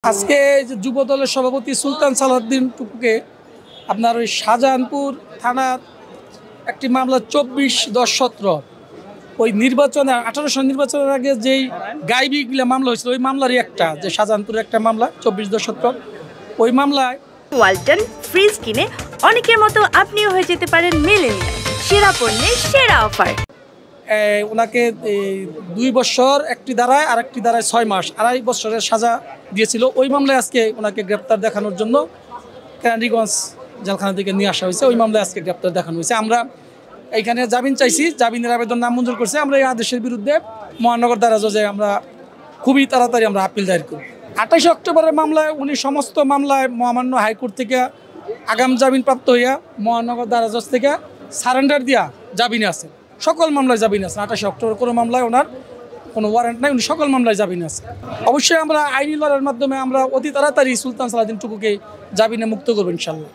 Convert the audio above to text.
আজকে যে যুব দলের সভাপতি সুলতান সালাউদ্দিন টুকুকে আপনার ওই শাহজাহানপুর থানার একটি মামলা 24/10/17 ওই নির্বাচনে 1800 নির্বাচনের আগে যেই গাইবিগুলো মামলা হয়েছিল ওই মামলারই একটা, যে শাহজাহানপুরের একটা মামলা 24/10/17 ওই মামলায় ওয়ালটন ফ্রিজ কিনে অনেকের মতো আপনিও হয়ে যেতে পারেন মিলেনিয়াল। সেরা পণ্যের সেরা অফার। ওনাকে 2 বছর একটি ধারায় আর একটি ধারায় 6 মাস 2.5 বছরের সাজা দিয়েছিল। ওই মামলায় আজকে ওনাকে গ্রেপ্তার দেখানোর জন্য কেরানীগঞ্জ জেলখানা থেকে নিয়ে আসা হয়েছে। ওই মামলায় আজকে গ্রেপ্তার দেখানো হয়েছে। আমরা এইখানে জামিন চাইছি, জামিনের আবেদন নামঞ্জুর করছে। আমরা এই আদেশের বিরুদ্ধে মহানগর দায়রা জজে আমরা খুবই তাড়াতাড়ি আমরা আপিল দায়ের করি। 28 অক্টোবরের মামলায় উনি সমস্ত মামলায় মহামান্য হাইকোর্ট থেকে আগাম জামিন প্রাপ্ত হইয়া মহানগর দায়রা জজ থেকে সারেন্ডার দিয়া জামিনে আছে। সকল মামলায় জামিন আছে। 28 অক্টোবর কোনো মামলায় ওনার কোনো ওয়ারেন্ট নাই, উনি সকল মামলায় জামিন আছে। অবশ্যই আমরা আইনি লড়াইয়ের মাধ্যমে আমরা অতি তাড়াতাড়ি সুলতান সালাউদ্দিন টুকুকে জামিনে মুক্ত করবো ইনশাল্লাহ।